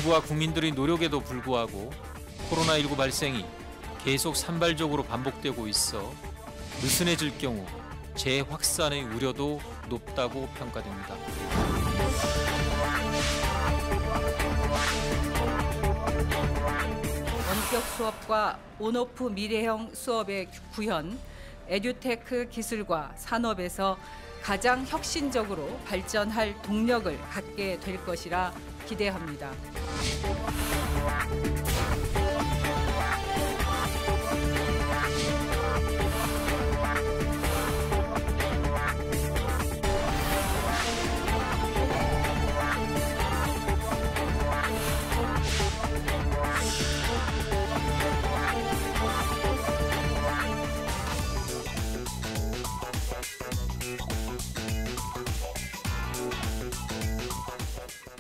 정부와 국민들의 노력에도 불구하고 코로나19 발생이 계속 산발적으로 반복되고 있어 느슨해질 경우 재확산의 우려도 높다고 평가됩니다. 원격 수업과 온오프 미래형 수업의 구현, 에듀테크 기술과 산업에서 가장 혁신적으로 발전할 동력을 갖게 될 것이라 기대합니다.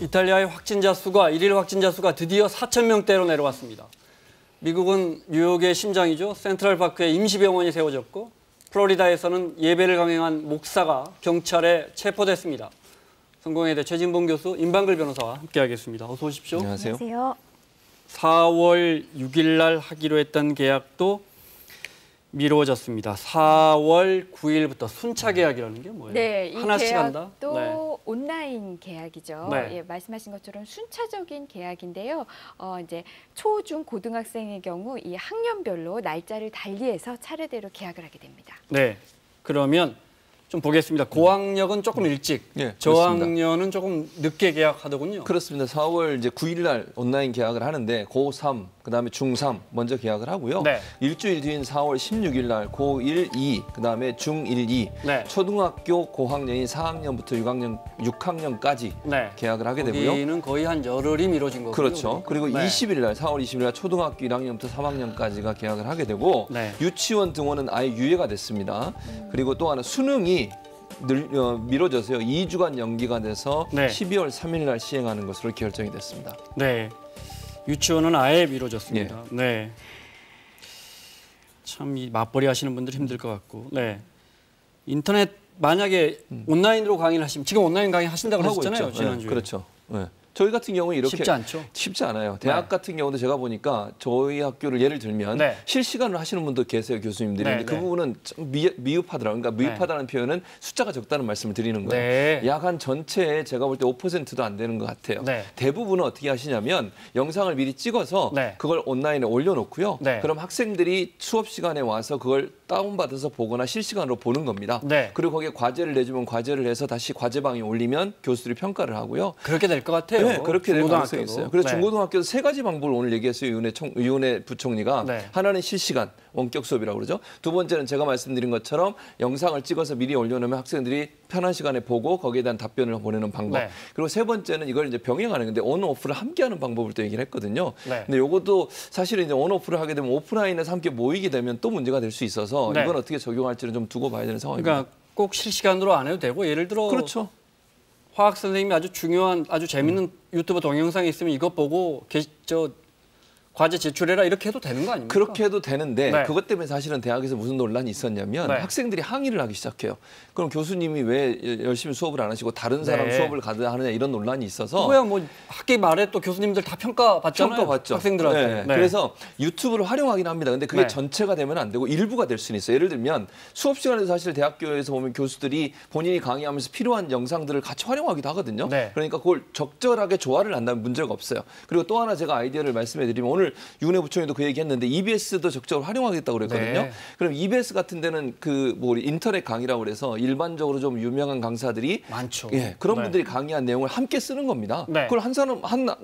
이탈리아의 확진자 수가 일일 확진자 수가 드디어 4,000명대로 내려왔습니다. 미국은 뉴욕의 심장이죠. 센트럴파크에 임시병원이 세워졌고 플로리다에서는 예배를 강행한 목사가 경찰에 체포됐습니다. 성공회대 최진봉 교수, 임방글 변호사와 함께하겠습니다. 어서 오십시오. 안녕하세요. 4월 6일 날 하기로 했던 계약도 미뤄졌습니다. 4월 9일부터 순차 계약이라는 게 뭐예요? 네, 이 하나씩 계약도 한다? 네. 온라인 계약이죠. 네. 예, 말씀하신 것처럼 순차적인 계약인데요. 이제 초, 중, 고등학생의 경우 이 학년별로 날짜를 달리해서 차례대로 계약을 하게 됩니다. 네, 그러면 좀 보겠습니다. 고학력은 조금 일찍, 네, 저학년은 조금 늦게 계약하더군요. 그렇습니다. 4월 이제 9일 날 온라인 계약을 하는데 고3, 그다음에 중3 먼저 계약을 하고요. 네. 일주일 뒤인 4월 16일 날 고1, 2, 그다음에 중1, 2, 네. 초등학교 고학년인 4학년부터 6학년까지 네. 계약을 하게 되고요. 여기는 거의 한 열흘이 미뤄진 거고요. 그렇죠. 그리고 네. 20일 날 4월 20일 날 초등학교 1학년부터 3학년까지가 계약을 하게 되고 네. 유치원 등원은 아예 유예가 됐습니다. 그리고 또 하나 수능이 미뤄져서요. 2주간 연기가 돼서 네. 12월 3일 날 시행하는 것으로 결정이 됐습니다. 네, 유치원은 아예 미뤄졌습니다. 네, 참 이 맞벌이 하시는 분들 힘들 것 같고, 네, 인터넷 만약에 온라인으로 강의를 하시면 지금 온라인 강의 하신다고 하고 그랬잖아요, 있죠. 지난주에. 네, 그렇죠. 네. 저희 같은 경우는 이렇게 쉽지 않죠. 쉽지 않아요. 대학 네. 같은 경우도 제가 보니까 저희 학교를 예를 들면 네. 실시간으로 하시는 분도 계세요, 교수님들이. 네, 근데 그 네. 부분은 좀 미흡하더라고요. 그러니까 미흡하다는 표현은 숫자가 적다는 말씀을 드리는 거예요. 네. 약 한 전체에 제가 볼 때 5%도 안 되는 것 같아요. 네. 대부분은 어떻게 하시냐면 영상을 미리 찍어서 네. 그걸 온라인에 올려놓고요. 네. 그럼 학생들이 수업 시간에 와서 그걸 다운받아서 보거나 실시간으로 보는 겁니다. 네. 그리고 거기에 과제를 내주면 과제를 해서 다시 과제방에 올리면 교수들이 평가를 하고요. 그렇게 될 것 같아요. 네, 그렇게 될 가능성이 있어요. 그래서 네. 중고등학교도 세 가지 방법을 오늘 얘기했어요. 유은혜 부총리가. 네. 하나는 실시간 원격 수업이라고 그러죠. 두 번째는 제가 말씀드린 것처럼 영상을 찍어서 미리 올려놓으면 학생들이 편한 시간에 보고 거기에 대한 답변을 보내는 방법. 네. 그리고 세 번째는 이걸 이제 병행하는 건데 온오프를 함께하는 방법을 또 얘기를 했거든요. 네. 근데 이것도 사실은 이제 온오프를 하게 되면 오프라인에서 함께 모이게 되면 또 문제가 될 수 있어서 네. 이건 어떻게 적용할지는 좀 두고 봐야 되는 상황입니다. 그러니까 꼭 실시간으로 안 해도 되고 예를 들어 그렇죠. 화학 선생님이 아주 중요한 아주 재밌는 유튜브 동영상이 있으면 이것 보고 과제 제출해라 이렇게 해도 되는 거 아닙니까? 그렇게 해도 되는데 네. 그것 때문에 사실은 대학에서 무슨 논란이 있었냐면 네. 학생들이 항의를 하기 시작해요. 그럼 교수님이 왜 열심히 수업을 안 하시고 다른 사람 네. 수업을 가야 하느냐 이런 논란이 있어서 뭐야 뭐 학기 말에 또 교수님들 다 평가받잖아요. 평가받죠. 학생들한테. 네. 네. 그래서 유튜브를 활용하긴 합니다. 근데 그게 네. 전체가 되면 안 되고 일부가 될 수는 있어요. 예를 들면 수업 시간에도 사실 대학교에서 보면 교수들이 본인이 강의하면서 필요한 영상들을 같이 활용하기도 하거든요. 네. 그러니까 그걸 적절하게 조화를 한다면 문제가 없어요. 그리고 또 하나 제가 아이디어를 말씀해 드리면 오늘 유은혜 부총리도 그 얘기했는데 EBS도 적극적으로 활용하겠다고 그랬거든요. 네. 그럼 EBS 같은 데는 그 뭐 인터넷 강의라고 그래서 일반적으로 좀 유명한 강사들이 많죠. 예, 그런 네. 분들이 강의한 내용을 함께 쓰는 겁니다. 네. 그걸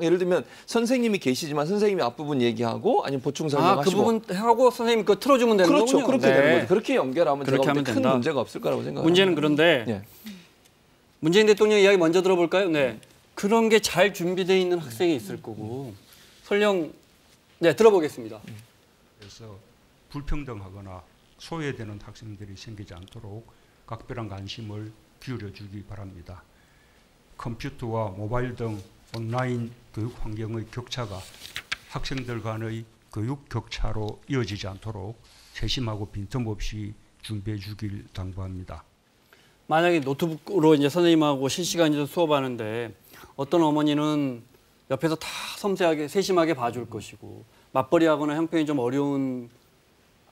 예를 들면 선생님이 계시지만 선생님이 앞부분 얘기하고 아니면 보충 설명하시고 그 부분 하고 선생님 그 틀어주면 되는 그렇죠. 거군요. 그렇게 네. 되는 거죠. 그렇게 연결하면 그렇게 제가 볼 하면 때 큰 된다. 문제가 없을 거라고 생각합니다. 문제는 그런데 예. 문재인 대통령 이야기 먼저 들어볼까요? 네. 그런 게 잘 준비되어 있는 학생이 있을 거고 설령 네 들어보겠습니다. 그래서 불평등하거나 소외되는 학생들이 생기지 않도록 각별한 관심을 기울여주기 바랍니다. 컴퓨터와 모바일 등 온라인 교육 환경의 격차가 학생들 간의 교육 격차로 이어지지 않도록 세심하고 빈틈없이 준비해 주길 당부합니다. 만약에 노트북으로 이제 선생님하고 실시간으로 수업하는데 어떤 어머니는 옆에서 다 섬세하게 세심하게 봐줄 것이고 맞벌이하거나 형편이 좀 어려운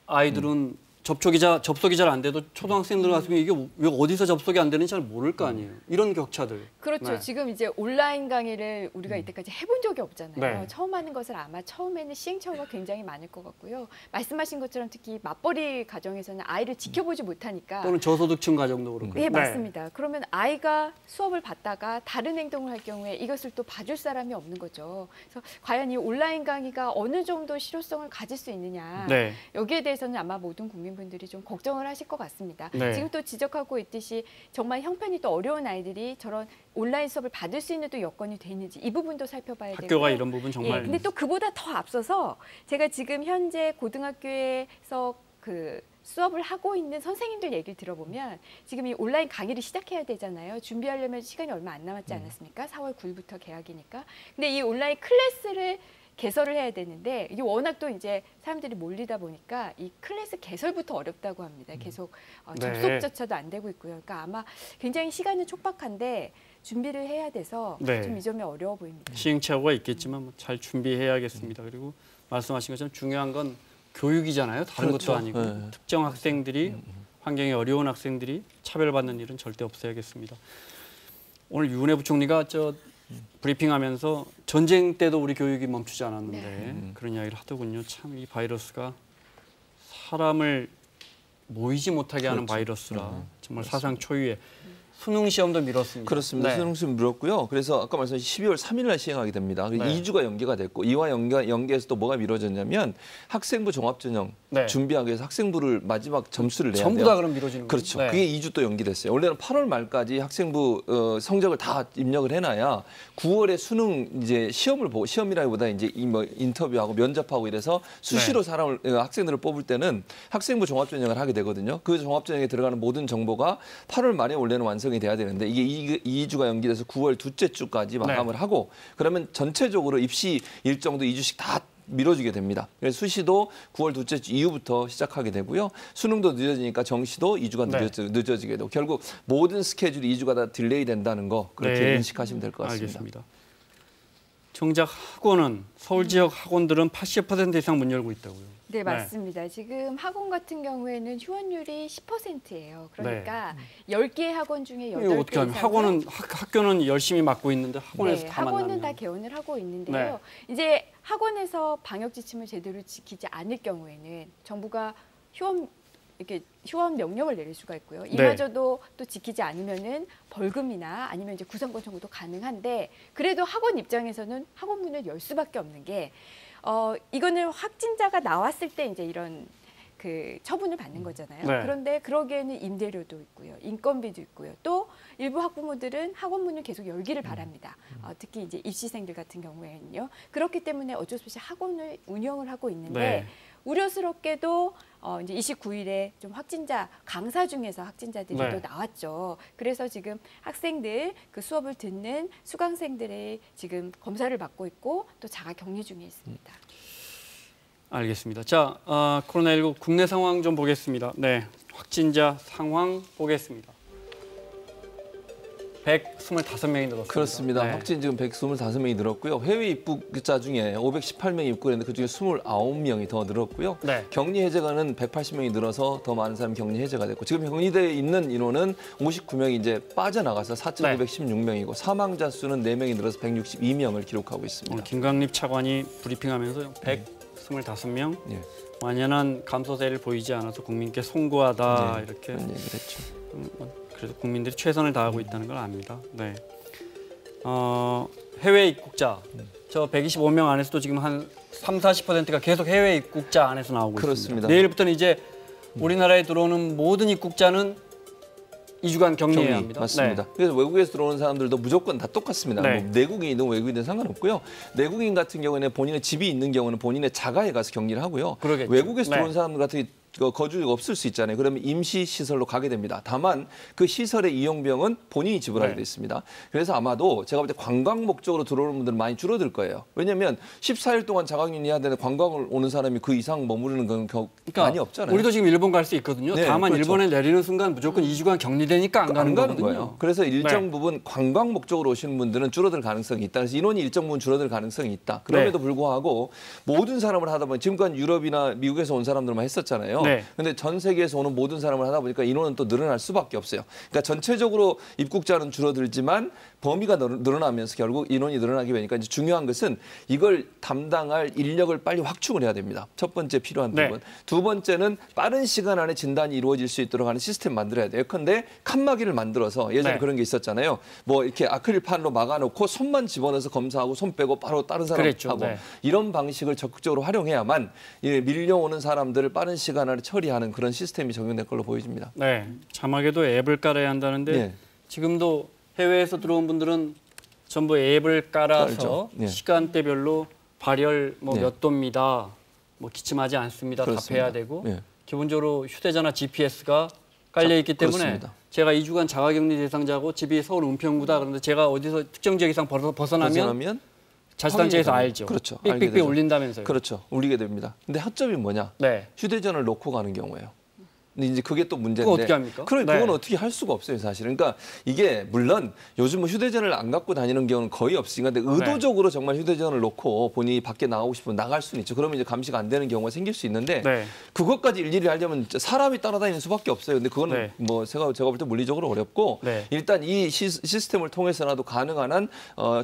아이들은 접속이 잘 안 돼도 초등학생들 같으면 이게 왜 어디서 접속이 안 되는지 잘 모를 거 아니에요. 이런 격차들. 그렇죠. 네. 지금 이제 온라인 강의를 우리가 이때까지 해본 적이 없잖아요. 네. 처음 하는 것을 아마 처음에는 시행착오가 굉장히 많을 것 같고요. 말씀하신 것처럼 특히 맞벌이 가정에서는 아이를 지켜보지 못하니까 또는 저소득층 가정도 그렇고. 예, 맞습니다. 그러면 아이가 수업을 받다가 다른 행동을 할 경우에 이것을 또 봐줄 사람이 없는 거죠. 그래서 과연 이 온라인 강의가 어느 정도 실효성을 가질 수 있느냐. 네. 여기에 대해서는 아마 모든 국민분들이 좀 걱정을 하실 것 같습니다. 네. 지금 또 지적하고 있듯이 정말 형편이 또 어려운 아이들이 저런 온라인 수업을 받을 수 있는 또 여건이 돼 있는지 이 부분도 살펴봐야 되고요. 학교가 이런 부분 정말. 예, 근데 또 그보다 더 앞서서 제가 지금 현재 고등학교에서 그 수업을 하고 있는 선생님들 얘기를 들어보면 지금 이 온라인 강의를 시작해야 되잖아요. 준비하려면 시간이 얼마 안 남았지 않았습니까? 4월 9일부터 개학이니까. 근데 이 온라인 클래스를 개설을 해야 되는데 이게 워낙 또 이제 사람들이 몰리다 보니까 이 클래스 개설부터 어렵다고 합니다. 계속 네. 접속조차도 안 되고 있고요. 그러니까 아마 굉장히 시간은 촉박한데 준비를 해야 돼서 네. 좀 이 점이 어려워 보입니다. 시행착오가 있겠지만 뭐잘 준비해야겠습니다. 그리고 말씀하신 것처럼 중요한 건 교육이잖아요. 다른 그렇죠. 것도 아니고 네. 특정 학생들이 환경이 어려운 학생들이 차별받는 일은 절대 없어야겠습니다. 오늘 유은혜 부총리가 브리핑하면서 전쟁 때도 우리 교육이 멈추지 않았는데 그런 이야기를 하더군요. 참 이 바이러스가 사람을 모이지 못하게 하는 그렇죠. 바이러스라 정말 사상 초유의 수능 시험도 미뤘습니다. 그렇습니다. 네. 수능 시험 미뤘고요. 그래서 아까 말씀하신 12월 3일 날 시행하게 됩니다. 네. 2주가 연기가 됐고 이와 연계해서 또 뭐가 미뤄졌냐면 학생부 종합전형 네. 준비하기 위해서 학생부를 마지막 점수를 내야 전부 돼요. 다 그럼 미뤄지는 거죠. 그렇죠. 네. 그게 2주 또 연기됐어요. 원래는 8월 말까지 학생부 성적을 다 입력을 해놔야 9월에 수능 이제 시험을 보고 시험이라기보다 이제 뭐 인터뷰하고 면접하고 이래서 수시로 사람을 학생들을 뽑을 때는 학생부 종합전형을 하게 되거든요. 그 종합전형에 들어가는 모든 정보가 8월 말에 원래는 완성이 돼야 되는데 이게 2주가 연기돼서 9월 둘째 주까지 마감을 하고 그러면 전체적으로 입시 일정도 2주씩 다 미뤄지게 됩니다. 그래서 수시도 9월 둘째 주 이후부터 시작하게 되고요. 수능도 늦어지니까 정시도 2주가 늦어지게 되고 결국 모든 스케줄이 2주가 다 딜레이 된다는 거 그렇게 네. 인식하시면 될 것 같습니다. 알겠습니다. 정작 학원은 서울 지역 학원들은 80% 이상 문 열고 있다고요. 네, 맞습니다. 지금 학원 같은 경우에는 휴원율이 10%예요. 그러니까 10개의 학원 중에 8개 이거 어떻게 하면 이상은 학원은 학교는 열심히 맡고 있는데 학원에서 다 학원은 만나면 다 개원을 하고 있는데요. 이제 학원에서 방역 지침을 제대로 지키지 않을 경우에는 정부가 휴원 명령을 내릴 수가 있고요. 이마저도 또 지키지 않으면은 벌금이나 아니면 이제 구상권 청구도 가능한데 그래도 학원 입장에서는 학원 문을 열 수밖에 없는 게 이거는 확진자가 나왔을 때 이제 이런 그 처분을 받는 거잖아요. 네. 그런데 그러기에는 임대료도 있고요, 인건비도 있고요. 또 일부 학부모들은 학원 문을 계속 열기를 바랍니다. 특히 이제 입시생들 같은 경우에는요. 그렇기 때문에 어쩔 수 없이 학원을 운영을 하고 있는데 네. 우려스럽게도 이제 29일에 좀 확진자 강사 중에서 확진자들이 네. 또 나왔죠. 그래서 지금 학생들 그 수업을 듣는 수강생들의 지금 검사를 받고 있고 또 자가 격리 중에 있습니다. 알겠습니다. 자, 코로나19 국내 상황 좀 보겠습니다. 네, 확진자 상황 보겠습니다. 125명이 늘었습니다. 그렇습니다. 네. 확진 지금 125명이 늘었고요. 해외 입국자 중에 518명이 입국했는데 그중에 29명이 더 늘었고요. 네. 격리 해제가는 180명이 늘어서 더 많은 사람이 격리 해제가 됐고 지금 격리되어 있는 인원은 59명이 이제 빠져나가서 4,916명이고 사망자 수는 4명이 늘어서 162명을 기록하고 있습니다. 오늘 김광립 차관이 브리핑하면서 125명 예. 완연한 감소세를 보이지 않아서 국민께 송구하다 네, 이렇게 그런 얘기를 했죠. 그래서 국민들이 최선을 다하고 있다는 걸 압니다. 네. 해외 입국자 저 125명 안에서도 지금 한 30-40%가 계속 해외 입국자 안에서 나오고 그렇습니다. 있습니다. 내일부터는 이제 우리나라에 들어오는 모든 입국자는 2주간 격리해야 합니다. 맞습니다. 네. 그래서 외국에서 들어오는 사람들도 무조건 다 똑같습니다. 네. 뭐 내국인이든 외국인이든 상관없고요. 내국인 같은 경우에는 본인의 집이 있는 경우는 본인의 자가에 가서 격리를 하고요. 그러겠죠. 외국에서 네. 들어온 사람들 같은 거주가 없을 수 있잖아요. 그러면 임시 시설로 가게 됩니다. 다만 그 시설의 이용비용은 본인이 지불하게 돼 있습니다. 그래서 아마도 제가 볼 때 관광 목적으로 들어오는 분들은 많이 줄어들 거예요. 왜냐하면 14일 동안 자가격리 해야 되는 관광을 오는 사람이 그 이상 머무르는 건 그러니까 많이 없잖아요. 우리도 지금 일본 갈 수 있거든요. 네, 다만 그렇죠. 일본에 내리는 순간 무조건 2주간 격리되니까 안 가는 거거든요. 거예요. 그래서 일정 부분 관광 목적으로 오시는 분들은 줄어들 가능성이 있다. 그래서 인원이 일정 부분 줄어들 가능성이 있다. 그럼에도 불구하고 모든 사람을 하다 보니 지금까지 유럽이나 미국에서 온 사람들만 했었잖아요. 근데 전 세계에서 오는 모든 사람을 하다 보니까 인원은 또 늘어날 수밖에 없어요. 그러니까 전체적으로 입국자는 줄어들지만 범위가 늘어나면서 결국 인원이 늘어나게 되니까 이제 중요한 것은 이걸 담당할 인력을 빨리 확충을 해야 됩니다. 첫 번째 필요한 부분. 두 번째는 빠른 시간 안에 진단이 이루어질 수 있도록 하는 시스템 만들어야 돼요. 예컨대 칸막이를 만들어서 예전에 그런 게 있었잖아요. 뭐 이렇게 아크릴판으로 막아놓고 손만 집어넣어서 검사하고 손 빼고 바로 다른 사람하고 이런 방식을 적극적으로 활용해야만 밀려오는 사람들을 빠른 시간 안에 처리하는 그런 시스템이 적용될 걸로 보여집니다. 네, 자막에도 앱을 깔아야 한다는데 지금도 해외에서 들어온 분들은 전부 앱을 깔아서 시간대별로 발열 몇 도입니다. 뭐 기침하지 않습니다. 답해야 되고 기본적으로 휴대전화 GPS가 깔려 있기 때문에 그렇습니다. 제가 2주간 자가격리 대상자고 집이 서울 은평구다. 그런데 제가 어디서 특정 지역 이상 벗어나면 자치단체에서 알죠. 그렇죠. 삑삑삑 울린다면서요. 그렇죠. 울리게 됩니다. 근데 허점이 뭐냐? 휴대전화를 놓고 가는 경우예요. 근데 이제 그게 또 문제인데. 그거 어떻게 합니까? 그건 어떻게 할 수가 없어요, 사실은. 그러니까 이게 물론 요즘 휴대전화를 안 갖고 다니는 경우는 거의 없으니까 근데 의도적으로 정말 휴대전화를 놓고 본인이 밖에 나가고 싶으면 나갈 수는 있죠. 그러면 이제 감시가 안 되는 경우가 생길 수 있는데 그것까지 일일이 하려면 사람이 따라다니는 수밖에 없어요. 근데 그거는 뭐 제가 볼 때 물리적으로 어렵고 일단 이 시스템을 통해서라도 가능한 한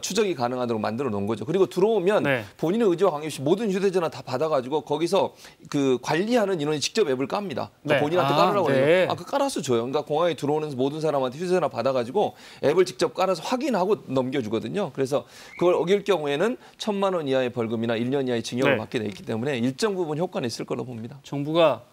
추적이 가능하도록 만들어 놓은 거죠. 그리고 들어오면 본인의 의지와 관계없이 모든 휴대전화 다 받아가지고 거기서 그 관리하는 인원이 직접 앱을 깝니다. 그러니까 본인한테 깔으라고 해요. 그 깔아서 줘요. 그러니까 공항에 들어오는 모든 사람한테 휴대전화 받아가지고 앱을 직접 깔아서 확인하고 넘겨주거든요. 그래서 그걸 어길 경우에는 1,000만 원 이하의 벌금이나 1년 이하의 징역을 받게 돼 있기 때문에 일정 부분 효과는 있을 걸로 봅니다. 정부가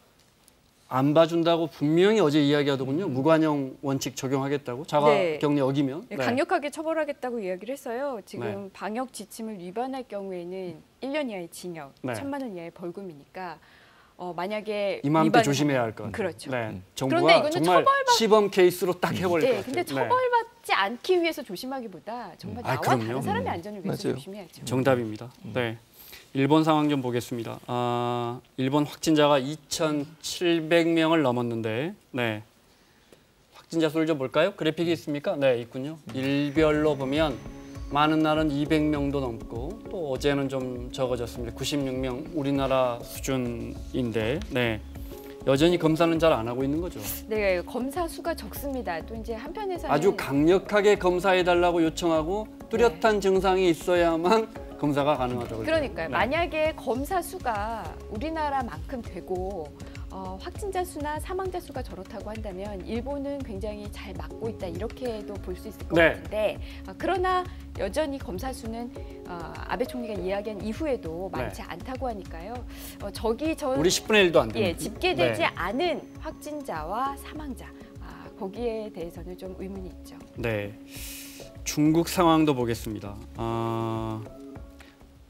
안 봐준다고 분명히 어제 이야기하더군요. 무관용 원칙 적용하겠다고 자가격리 어기면. 강력하게 처벌하겠다고 이야기를 했어요. 지금 방역 지침을 위반할 경우에는 1년 이하의 징역, 1,000만 원 이하의 벌금이니까 만약에 이맘때 조심해야 할 것 같아요. 그렇죠. 정부가 정말 시범 케이스로 딱 해버릴 것 같아요. 근데 처벌받지 않기 위해서 조심하기보다 정말 나와 다른 사람의 안전을 위해서 조심해야죠. 정답입니다. 일본 상황 좀 보겠습니다. 일본 확진자가 2,700명을 넘었는데 확진자 수를 좀 볼까요? 그래픽이 있습니까? 네, 있군요. 일별로 보면 많은 날은 200명도 넘고 또 어제는 좀 적어졌습니다. 96명 우리나라 수준인데 여전히 검사는 잘 안 하고 있는 거죠. 네, 검사 수가 적습니다. 또 이제 한편에서는 아주 강력하게 검사해달라고 요청하고 뚜렷한 증상이 있어야만 검사가 가능하다고. 그러니까요. 만약에 검사 수가 우리나라만큼 되고 확진자 수나 사망자 수가 저렇다고 한다면 일본은 굉장히 잘 막고 있다 이렇게도 볼 수 있을 것 같은데 그러나 여전히 검사 수는 아베 총리가 이야기한 이후에도 많지 않다고 하니까요. 우리 10분의 1도 안 됩니다. 집계되지 않은 확진자와 사망자 거기에 대해서는 좀 의문이 있죠. 중국 상황도 보겠습니다.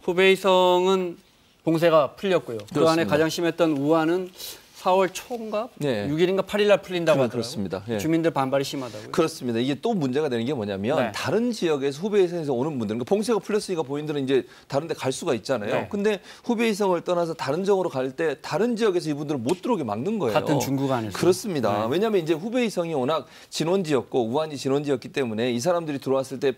후베이성은 봉쇄가 풀렸고요. 그 안에 가장 심했던 우한은 4월 초인가? 6일인가 8일 날 풀린다고 하더라고요. 그렇습니다. 주민들 반발이 심하다고요? 그렇습니다. 이게 또 문제가 되는 게 뭐냐면 다른 지역에서 후베이성에서 오는 분들, 그러니까 봉쇄가 풀렸으니까 본인들은 이제 다른 데 갈 수가 있잖아요. 근데 후베이성을 떠나서 다른 지역으로 갈 때 다른 지역에서 이분들은 못 들어오게 막는 거예요. 같은 중국 안에서. 그렇습니다. 왜냐하면 이제 후베이성이 워낙 진원지였고 우한이 진원지였기 때문에 이 사람들이 들어왔을 때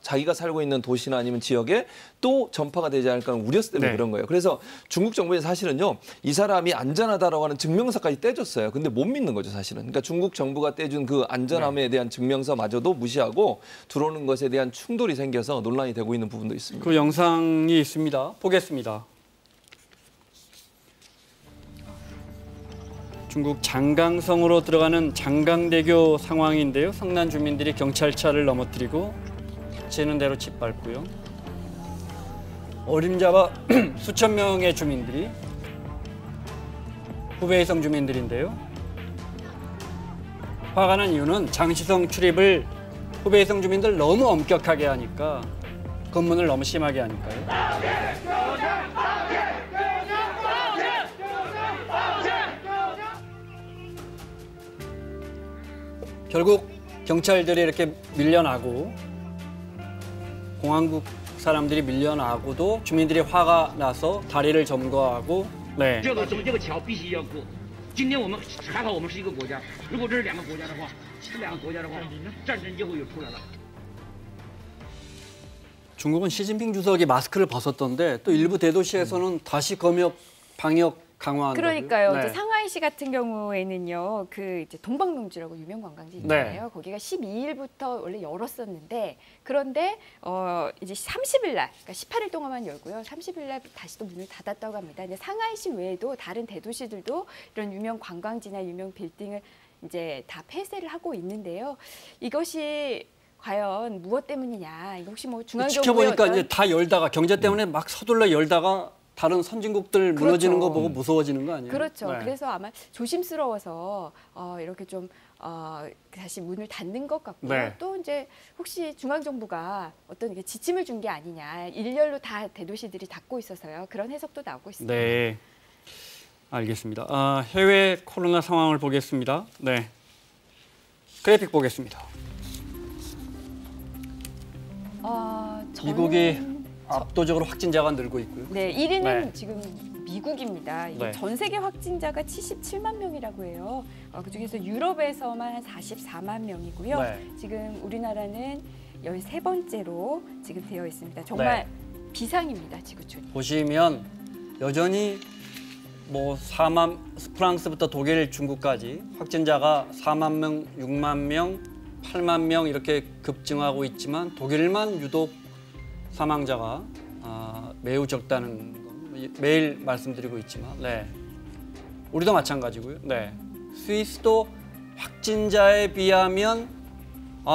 자기가 살고 있는 도시나 아니면 지역에 또 전파가 되지 않을까 하는 우려 때문에 그런 거예요. 그래서 중국 정부에서 사실은요, 이 사람이 안전하다라고 하는 증명서까지 떼줬어요. 근데 못 믿는 거죠, 사실은. 그러니까 중국 정부가 떼준 그 안전함에 대한 증명서마저도 무시하고 들어오는 것에 대한 충돌이 생겨서 논란이 되고 있는 부분도 있습니다. 그 영상이 있습니다. 보겠습니다. 중국 장강성으로 들어가는 장강대교 상황인데요. 성난 주민들이 경찰차를 넘어뜨리고 지는 대로 짓밟고요. 어림잡아 수천 명의 주민들이 후베이성 주민들인데요. 화가 난 이유는 장시성 출입을 후베이성 주민들 너무 엄격하게 하니까 검문을 너무 심하게 하니까요. 결국 경찰들이 이렇게 밀려나고 공항국 사람들이 밀려나고도 주민들이 화가 나서 다리를 점거하고 네. 这个桥必须要过。今天我们还好，我们是一个国家。如果这是两个国家的话，战争就会有出来了。 중국은 시진핑 주석이 마스크를 벗었던데 또 일부 대도시에서는 다시 검역 방역 강화한다고요? 그러니까요. 네. 이제 상하이시 같은 경우에는요, 그 이제 동방농주라고 유명 관광지 있잖아요. 네. 거기가 12일부터 원래 열었었는데 그런데 이제 30일 날, 그러니까 18일 동안만 열고요. 30일 날 다시 또 문을 닫았다고 합니다. 근데 상하이시 외에도 다른 대도시들도 이런 유명 관광지나 유명 빌딩을 이제 다 폐쇄를 하고 있는데요. 이것이 과연 무엇 때문이냐? 이거 혹시 뭐 중앙정부의 지켜보니까 어떤... 이제 다 열다가 경제 때문에 막 서둘러 열다가 다른 선진국들 무너지는 거 보고 무서워지는 거 아니에요? 그렇죠. 네. 그래서 아마 조심스러워서 이렇게 좀 다시 문을 닫는 것 같고요. 네. 또 이제 혹시 중앙정부가 어떤 이게 지침을 준 게 아니냐. 일렬로 다 대도시들이 닫고 있어서요. 그런 해석도 나오고 있습니다. 네, 알겠습니다. 해외 코로나 상황을 보겠습니다. 네, 그래픽 보겠습니다. 미국이 압도적으로 확진자가 늘고 있고요. 네, 1위는 네. 지금 미국입니다. 이게 네. 전 세계 확진자가 77만 명이라고 해요. 그중에서 유럽에서만 한 44만 명이고요. 네. 지금 우리나라는 13번째로 지금 되어 있습니다. 정말 비상입니다, 지구촌이. 보시면 여전히 뭐 4만 프랑스부터 독일, 중국까지 확진자가 4만 명, 6만 명, 8만 명 이렇게 급증하고 있지만 독일만 유독 사망자가 매우 적다는 거 매일 말씀드리고 있지만 네. 우리도 마찬가지고요. 네. 스위스도 확진자에 비하면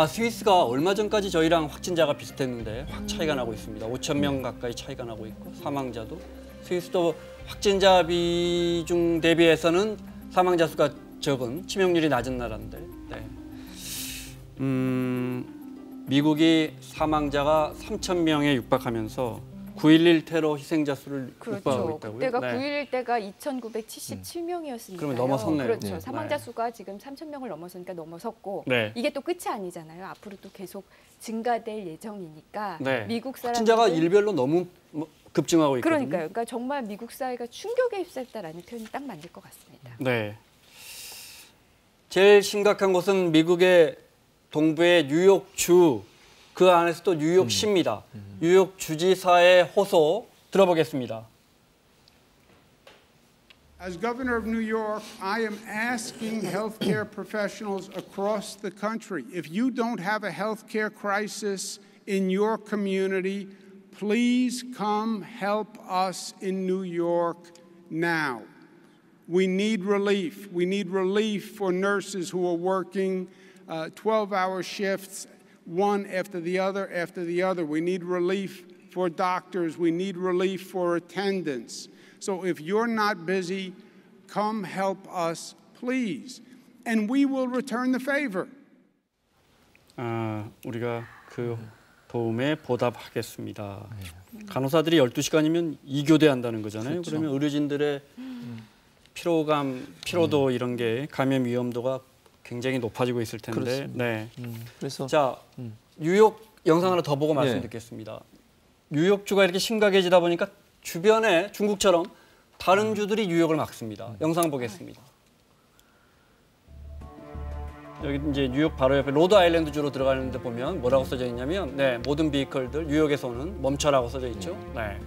스위스가 얼마 전까지 저희랑 확진자가 비슷했는데 확 차이가 나고 있습니다. 5천 명 가까이 차이가 나고 있고 사망자도 스위스도 확진자 비중 대비해서는 사망자 수가 적은 치명률이 낮은 나라인데 네. 미국이 사망자가 3천 명에 육박하면서 9.11 테러 희생자 수를 육박하고 그렇죠. 있다고요? 그때가 네. 9.11 때가 2,977명이었으니까요. 그러면 넘어섰네요. 그렇죠. 네. 사망자 네. 수가 지금 3,000명을 넘어서니까 넘어섰고 네. 이게 또 끝이 아니잖아요. 앞으로 또 계속 증가될 예정이니까 네. 미국 사람들 확진자가 일별로 너무 급증하고 있거든요. 그러니까요. 그러니까 정말 미국 사회가 충격에 휩싸였다라는 표현이 딱 맞을 것 같습니다. 네. 제일 심각한 곳은 미국의 동부의 뉴욕주, 그 안에서 또 뉴욕시입니다. 뉴욕 주지사의 호소 들어보겠습니다. As governor of New York, I am asking healthcare professionals across the country, if you don't have a healthcare crisis in your community, please come help us in New York now. We need relief. We need relief for nurses who are working 12-hour shifts, one after the other after the other. We need relief for doctors. We need relief for attendants. So if you're not busy, come help us, please. And we will return the favor. 우리가 그 도움에 보답하겠습니다. 간호사들이 12시간이면 2교대 한다는 거잖아요. 그렇죠. 그러면 의료진들의 피로도 이런 게 감염 위험도가 굉장히 높아지고 있을 텐데. 그렇습니다. 네. 그래서 자, 뉴욕 영상 하나 더 보고 말씀 듣겠습니다. 뉴욕주가 이렇게 심각해지다 보니까 주변에 중국처럼 다른 주들이 뉴욕을 막습니다. 영상 보겠습니다. 여기 이제 뉴욕 바로 옆에 로드 아일랜드 주로 들어가는데 보면 뭐라고 써져 있냐면 모든 비클들 뉴욕에서는 멈춰라고 써져 있죠. 네.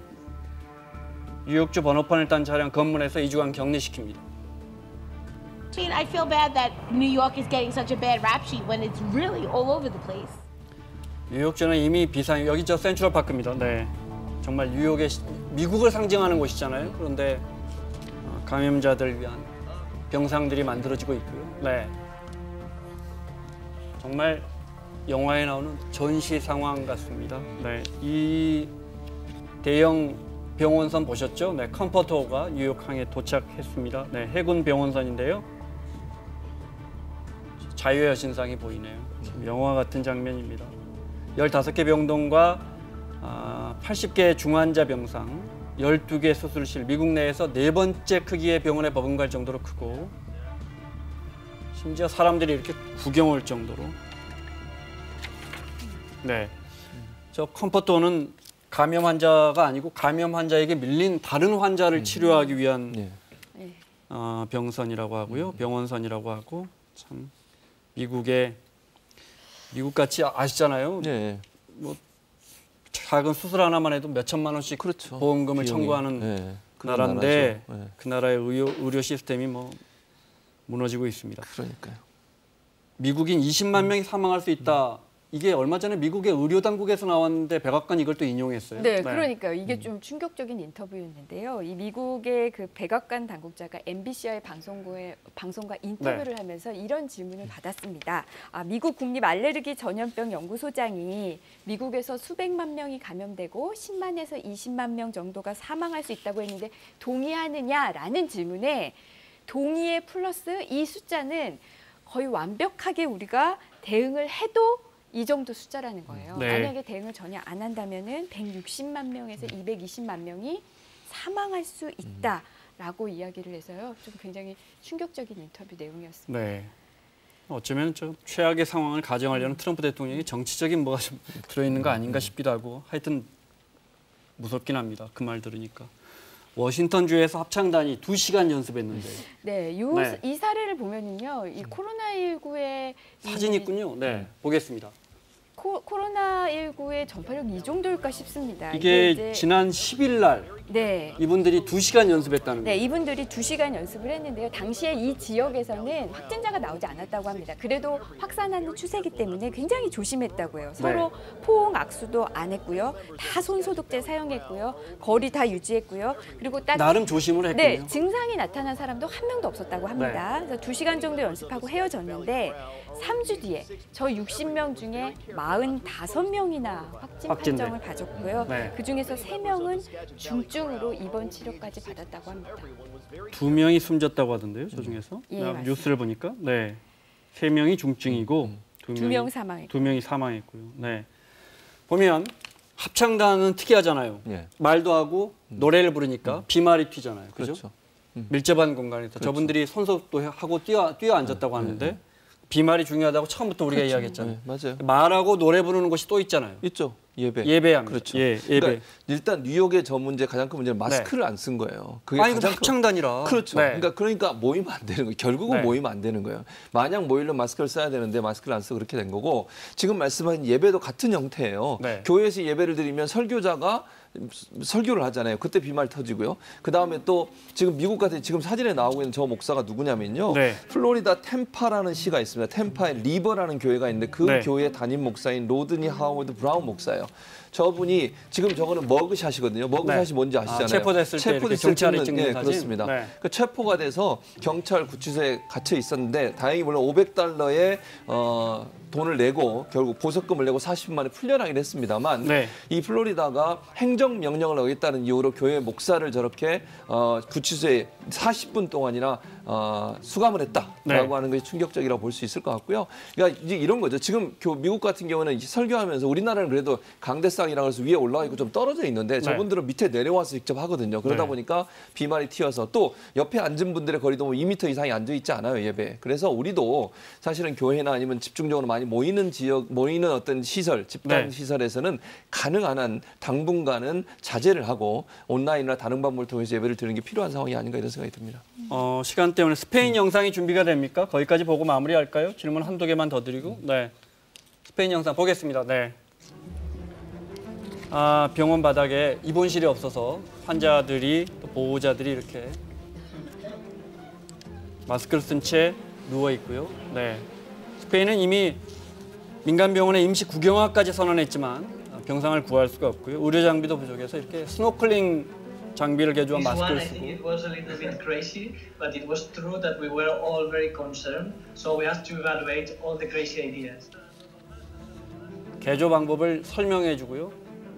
뉴욕주 번호판을 딴 차량 검문해서 2주간 격리시킵니다. I feel bad that New York is getting such a bad rap sheet when it's really all over the place. 뉴욕주는 이미 비상 여기 저 센트럴 파크입니다. 네. 정말 뉴욕의 미국을 상징하는 곳이잖아요. 그런데 감염자들 위한 병상들이 만들어지고 있고요. 네. 정말 영화에 나오는 전시 상황 같습니다. 네. 이 대형 병원선 보셨죠? 네. 컴포터가 뉴욕항에 도착했습니다. 네. 해군 병원선인데요. 자유의 여신상이 보이네요. 영화 같은 장면입니다. 15개 병동과 80개 중환자 병상, 12개 수술실, 미국 내에서 4번째 크기의 병원에 버금갈 정도로 크고 심지어 사람들이 이렇게 구경 올 정도로. 네. 저 컴포트온은 감염 환자가 아니고 감염 환자에게 밀린 다른 환자를 치료하기 위한 병선이라고 하고요. 병원선이라고 하고 참 미국 같이 아시잖아요. 네. 뭐 작은 수술 하나만 해도 몇 천만 원씩 그렇죠. 보험금을 비용이. 청구하는 네. 나라인데 네. 그 나라의 의료 시스템이 뭐 무너지고 있습니다. 그러니까요. 미국인 20만 명이 사망할 수 있다. 이게 얼마 전에 미국의 의료 당국에서 나왔는데 백악관 이걸 또 인용했어요. 네, 그러니까요. 이게 좀 충격적인 인터뷰였는데요. 이 미국의 그 백악관 당국자가 MBC와의 방송과 인터뷰를 하면서 이런 질문을 받았습니다. 미국 국립 알레르기 전염병 연구소장이 미국에서 수백만 명이 감염되고 10만에서 20만 명 정도가 사망할 수 있다고 했는데 동의하느냐라는 질문에 동의에 플러스 이 숫자는 거의 완벽하게 우리가 대응을 해도 이 정도 숫자라는 거예요. 네. 만약에 대응을 전혀 안 한다면은 160만 명에서 220만 명이 사망할 수 있다라고 이야기를 해서요. 좀 굉장히 충격적인 인터뷰 내용이었습니다. 네. 어쩌면 좀 최악의 상황을 가정하려는 트럼프 대통령이 정치적인 뭐가 좀 들어있는 거 아닌가 싶기도 하고 하여튼 무섭긴 합니다. 그 말 들으니까. 워싱턴주에서 합창단이 2시간 연습했는데. 네, 이 사례를 보면은요, 이 코로나19의 사진 있군요. 네, 보겠습니다. 코로나19의 전파력이 이 정도일까 싶습니다. 이게 이제 지난 10일 날 네. 이분들이 2시간 연습했다는 거예요. 네, 이분들이 2시간 연습을 했는데요. 당시에 이 지역에서는 확진자가 나오지 않았다고 합니다. 그래도 확산하는 추세이기 때문에 굉장히 조심했다고 해요. 서로 포옹, 악수도 안 했고요. 다 손소독제 사용했고요. 거리 다 유지했고요. 그리고 딱 나름 조심을 했군요. 네, 증상이 나타난 사람도 한 명도 없었다고 합니다. 그래서 2시간 정도 연습하고 헤어졌는데 3주 뒤에 저 60명 중에 45명이나 확진 판정을 가졌고요. 네. 그중에서 3명은 중증으로 입원 치료까지 받았다고 합니다. 2명이 숨졌다고 하던데요, 저 중에서. 예, 맞습니다. 뉴스를 보니까. 네. 3명이 중증이고 2명 사망했고. 2명이 사망했고요. 네. 보면 합창단은 특이하잖아요. 예. 말도 하고 노래를 부르니까 비말이 튀잖아요. 그죠? 그렇죠. 밀접한 공간에서 그렇죠. 저분들이 손소독도 하고 뛰어 앉았다고 하는데 비말이 중요하다고 처음부터 우리가 이야기했잖아요. 네, 맞아요. 말하고 노래 부르는 곳이 또 있잖아요. 있죠. 예배합니다. 그렇죠. 예, 예배. 그러니까 일단 뉴욕의 저 문제 가장 큰 문제는 마스크를 안 쓴 거예요. 그게 아니, 근데 가장 합창단이라. 그렇죠. 네. 그러니까 모이면 안 되는 거예요. 결국은 네. 모이면 안 되는 거예요. 만약 모이려면 마스크를 써야 되는데 마스크를 안 쓰고 그렇게 된 거고 지금 말씀하신 예배도 같은 형태예요. 네. 교회에서 예배를 드리면 설교자가 설교를 하잖아요. 그때 비말 터지고요. 그다음에 또 지금 미국 같은 지금 사진에 나오고 있는 저 목사가 누구냐면요. 네. 플로리다 템파라는 시가 있습니다. 템파에 리버라는 교회가 있는데 그 네. 교회 담임 목사인 로드니 하워드 브라운 목사예요. 저분이 지금 저거는 머그샷이거든요. 머그샷이 네. 뭔지 아시잖아요. 체포됐을 때 이렇게 경찰이 찍는 사진? 그렇습니다. 네. 그 체포가 돼서 경찰 구치소에 갇혀 있었는데 다행히 물론 $500의 돈을 내고 결국 보석금을 내고 40분 만에 풀려나긴 했습니다만 네. 이 플로리다가 행정명령을 어겼다는 이유로 교회 목사를 저렇게 구치소에 40분 동안이나 수감을 했다라고 네. 하는 것이 충격적이라고 볼 수 있을 것 같고요. 그러니까 이제 이런 거죠. 지금 미국 같은 경우는 이제 설교하면서 우리나라는 그래도 강대상이라고 해서 위에 올라가 있고 좀 떨어져 있는데 저분들은 밑에 내려와서 직접 하거든요. 그러다 네. 보니까 비말이 튀어서 또 옆에 앉은 분들의 거리도 뭐 2m 이상이 앉아 있지 않아요, 예배. 그래서 우리도 사실은 교회나 아니면 집중적으로 많이 모이는 지역, 모이는 어떤 시설, 집단 네. 시설에서는 가능한 한 당분간은 자제를 하고 온라인이나 다른 방법을 통해서 예배를 드리는 게 필요한 상황이 아닌가 이런 생각이 듭니다. 시간 때문에 스페인 영상이 준비가 됩니까? 거기까지 보고 마무리할까요? 질문 한두 개만 더 드리고. 네. 스페인 영상 보겠습니다. 네. 병원 바닥에 입원실이 없어서 환자들이 또 보호자들이 이렇게 마스크를 쓴 채 누워 있고요. 네. 스페인은 이미 민간 병원에 임시 국영화까지 선언했지만 병상을 구할 수가 없고요. 의료 장비도 부족해서 이렇게 스노클링 장비를 개조한 마스크를 쓰고. It was a little bit crazy, but it was true that we were all very concerned. So we had to evaluate all the crazy ideas. 개조 방법을 설명해 주고요.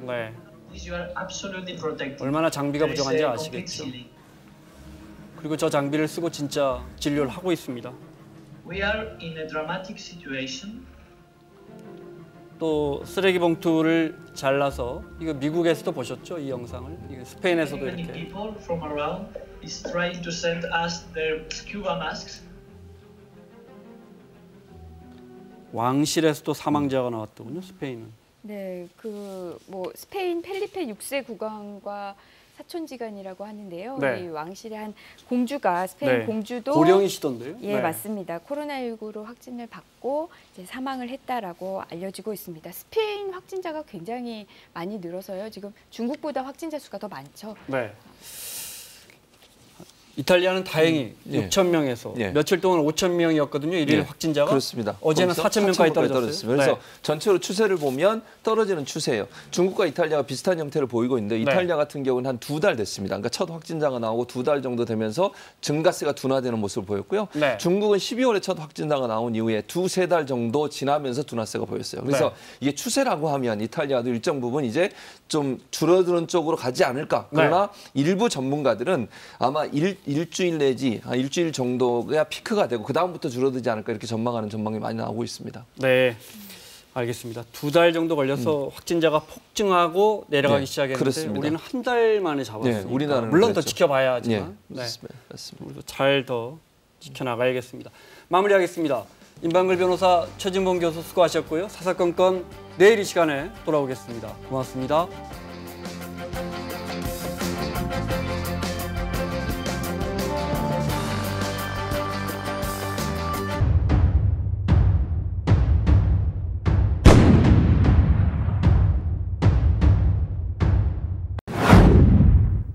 네. You are absolutely protected. 얼마나 장비가 There is 부족한지 a complete 아시겠죠. ceiling. 그리고 저 장비를 쓰고 진짜 진료를 하고 있습니다. We are in a dramatic situation. 또 쓰레기 봉투를 잘라서 이거 미국에서도 보셨죠? 이 영상을. 이거 스페인에서도 Many 이렇게. people from around is trying to send us their scuba masks. 왕실에서도 사망자가 나왔더군요. 스페인은. 네, 뭐 스페인 펠리페 6세 국왕과 사촌지간이라고 하는데요. 네. 이 왕실의 한 공주가 스페인 네. 공주도 고령이시던데요? 예, 네. 맞습니다. 코로나19로 확진을 받고 이제 사망을 했다라고 알려지고 있습니다. 스페인 확진자가 굉장히 많이 늘어서요. 지금 중국보다 확진자 수가 더 많죠. 네. 이탈리아는 다행히 예. 6천 명에서 예. 며칠 동안 5천 명이었거든요. 일일 예. 확진자가. 그렇습니다. 어제는 4천 명까지 떨어졌어요. 그래서 네. 전체로 추세를 보면 떨어지는 추세예요. 중국과 이탈리아가 비슷한 형태를 보이고 있는데 이탈리아 같은 경우는 한 2달 됐습니다. 그러니까 첫 확진자가 나오고 2달 정도 되면서 증가세가 둔화되는 모습을 보였고요. 네. 중국은 12월에 첫 확진자가 나온 이후에 2-3달 정도 지나면서 둔화세가 보였어요. 그래서 이게 추세라고 하면 이탈리아도 일정 부분 이제 좀 줄어드는 쪽으로 가지 않을까. 그러나 일부 전문가들은 아마 일주일 내지 일주일 정도가 피크가 되고 그다음부터 줄어들지 않을까 이렇게 전망하는 전망이 많이 나오고 있습니다. 네, 알겠습니다. 2달 정도 걸려서 확진자가 폭증하고 내려가기 시작했는데 그렇습니다. 우리는 한 달 만에 잡았으니까. 네, 우리나라는 물론 그랬죠. 더 지켜봐야 하지만 맞습니다. 우리도 잘 더 지켜나가야겠습니다. 마무리하겠습니다. 임방글 변호사, 최진봉 교수 수고하셨고요. 사사건건 내일 이 시간에 돌아오겠습니다. 고맙습니다.